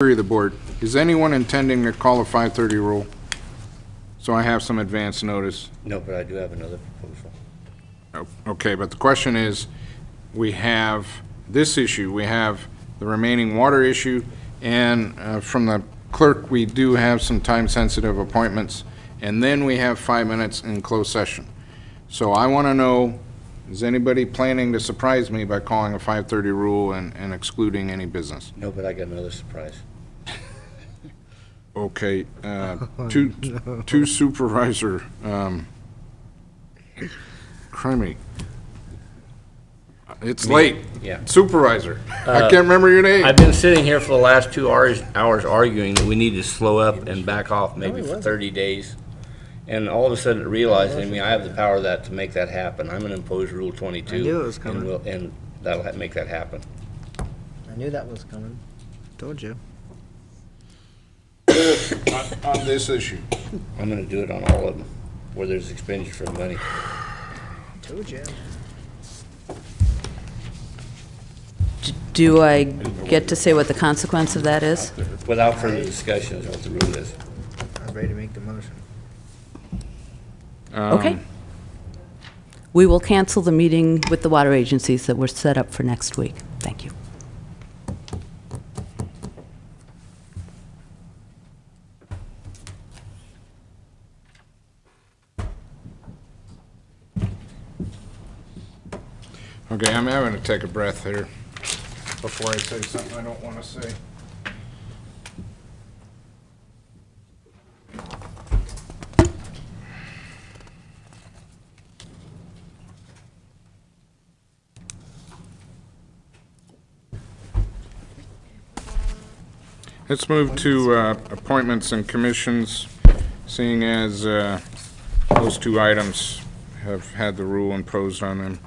Query the board. Is anyone intending to call a 5:30 rule? So I have some advance notice. No, but I do have another proposal. Okay, but the question is, we have this issue, we have the remaining water issue, and from the clerk, we do have some time-sensitive appointments, and then we have 5 minutes in closed session. So I want to know, is anybody planning to surprise me by calling a 5:30 rule and excluding any business? No, but I got another surprise. Okay, two supervisor, crimey. It's late. Yeah. Supervisor. I can't remember your name. I've been sitting here for the last 2 hours arguing that we need to slow up and back off maybe for 30 days. And all of a sudden it realized, I mean, I have the power of that to make that happen. I'm going to impose Rule 22. I knew it was coming. And that'll make that happen. I knew that was coming. Told you. On this issue. I'm going to do it on all of them where there's expenditure of money. Told you. Do I get to say what the consequence of that is? Without further discussion is what the rule is. I'm ready to make the motion. Okay. We will cancel the meeting with the water agencies that were set up for next week. Thank you. Okay, I'm having to take a breath here before I say something I don't want to say. Let's move to appointments and commissions, seeing as those two items have had the rule imposed on them.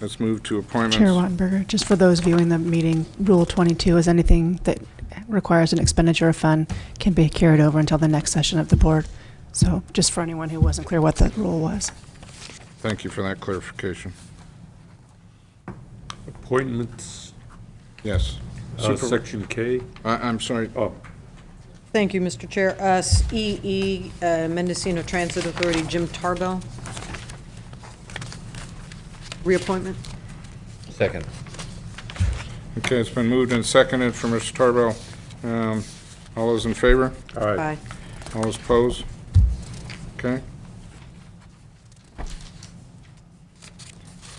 Let's move to appointments. Chair Wattenberger, just for those viewing the meeting, Rule 22 is anything that requires an expenditure of fund can be carried over until the next session of the board. So just for anyone who wasn't clear what that rule was. Thank you for that clarification. Appointments, Yes. Section K. I'm sorry. Oh, Thank you, Mr. Chair. EE, Mendocino Transit Authority, Jim Tarbell. Reappointment. Second. Okay, it's been moved and seconded for Mr. Tarbell. All those in favor? all right. Aye. All those opposed? Okay.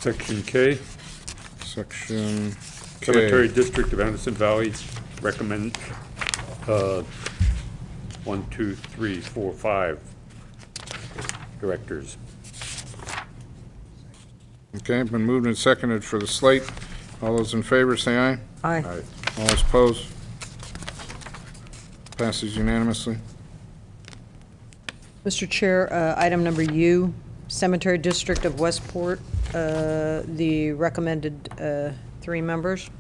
Section K, Section K. Cemetery District of Anderson Valley, recommend 1, 2, 3, 4, 5 directors. Okay, been moved and seconded for the slate. All those in favor, say aye. Aye. All right. All those opposed? Passes unanimously. Mr. Chair, item number U, Cemetery District of Westport, the recommended 3 members.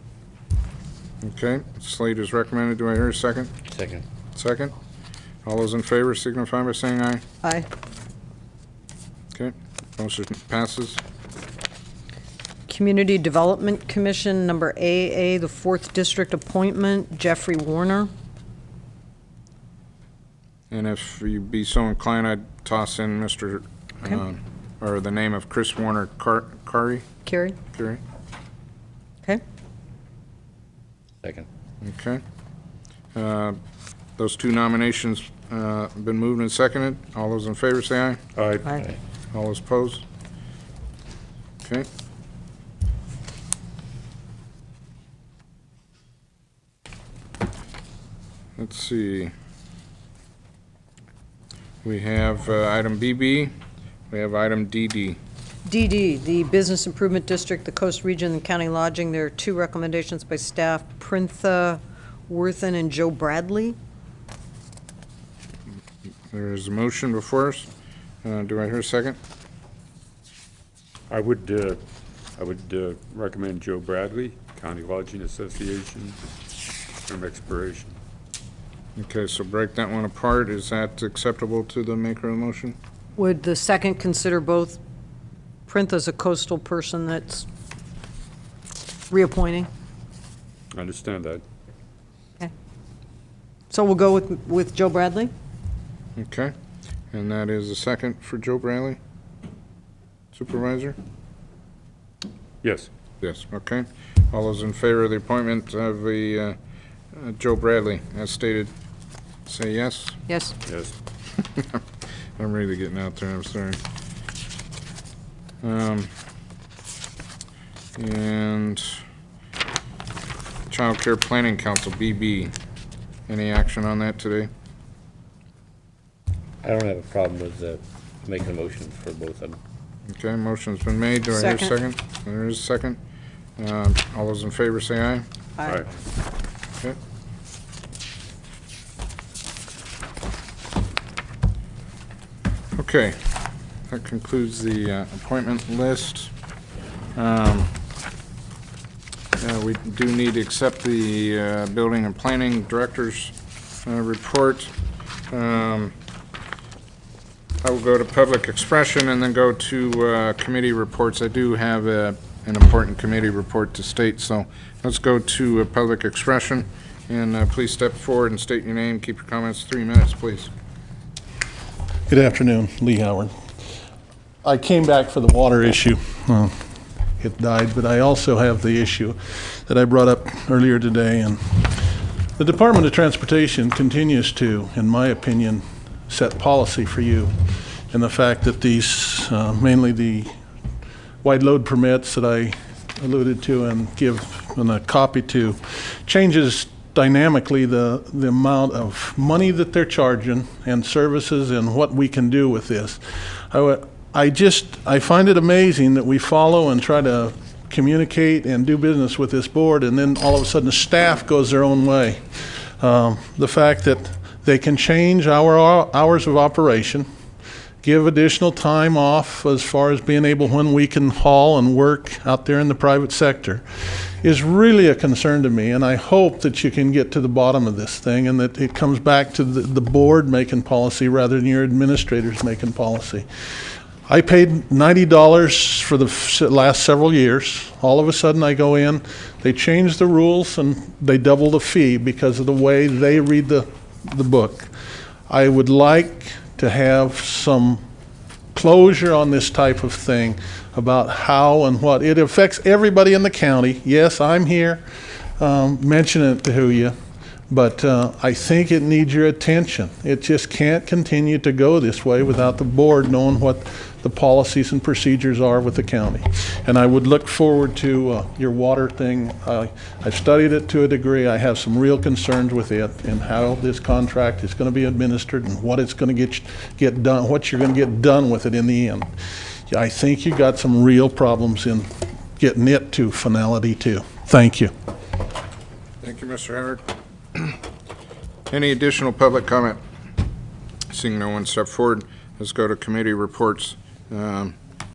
Okay, slate is recommended. Do I hear a second? Second. Second. All those in favor signify by saying aye. Aye. Okay, motion passes. Community Development Commission, number AA, the 4th District appointment, Jeffrey Warner. And if you be so inclined, I'd toss in Mr., Okay. or the name of Chris Warner Curry. Carrie? Curry. Okay. Second. Okay. Those 2 nominations been moved and seconded. All those in favor say aye. All right. Aye. All those opposed? Okay. Let's see. We have item BB. We have item DD. DD, the Business Improvement District, the Coast Region and County Lodging. There are 2 recommendations by staff, Printha Worthen and Joe Bradley. There is a motion before us. Do I hear a second? I would recommend Joe Bradley, County Lodging Association, term expiration. Okay, so break that one apart. Is that acceptable to the maker of the motion? Would the second consider both Printha's a coastal person that's reappointing? I understand that. Okay. So we'll go with Joe Bradley? Okay, and that is a second for Joe Bradley? Supervisor? Yes. Yes, okay. All those in favor of the appointment of the Joe Bradley, as stated, say yes. Yes. Yes. I'm really getting out there, I'm sorry. And Child Care Planning Council, BB. Any action on that today? I don't have a problem with making a motion for both of them. Okay, motion's been made. Do I hear a Second. second? There is a second. All those in favor say aye. Aye. Okay. Okay, that concludes the appointment list. We do need to accept the Building and Planning Director's report. I will go to public expression and then go to committee reports. I do have an important committee report to state, so let's go to public expression. And please step forward and state your name. Keep your comments 3 minutes, please. Good afternoon, Lee Howard. I came back for the water issue. It died, but I also have the issue that I brought up earlier today. And the Department of Transportation continues to, in my opinion, set policy for you. And the fact that these, mainly the wide load permits that I alluded to and give a copy to, changes dynamically the amount of money that they're charging and services and what we can do with this. I find it amazing that we follow and try to communicate and do business with this board, and then all of a sudden the staff goes their own way. The fact that they can change our hours of operation, give additional time off as far as being able when we can haul and work out there in the private sector is really a concern to me, and I hope that you can get to the bottom of this thing and that it comes back to the board making policy rather than your administrators making policy. I paid $90 for the last several years. All of a sudden I go in, they change the rules and they double the fee because of the way they read the book. I would like to have some closure on this type of thing about how and what. It affects everybody in the county. Yes, I'm here mentioning it to you, but I think it needs your attention. It just can't continue to go this way without the board knowing what the policies and procedures are with the county. And I would look forward to your water thing. I've studied it to a degree. I have some real concerns with it and how this contract is going to be administered and what it's going to get done, what you're going to get done with it in the end. I think you got some real problems in getting it to finality too. Thank you. Thank you, Mr. Howard. Any additional public comment? Seeing no one step forward, let's go to committee reports.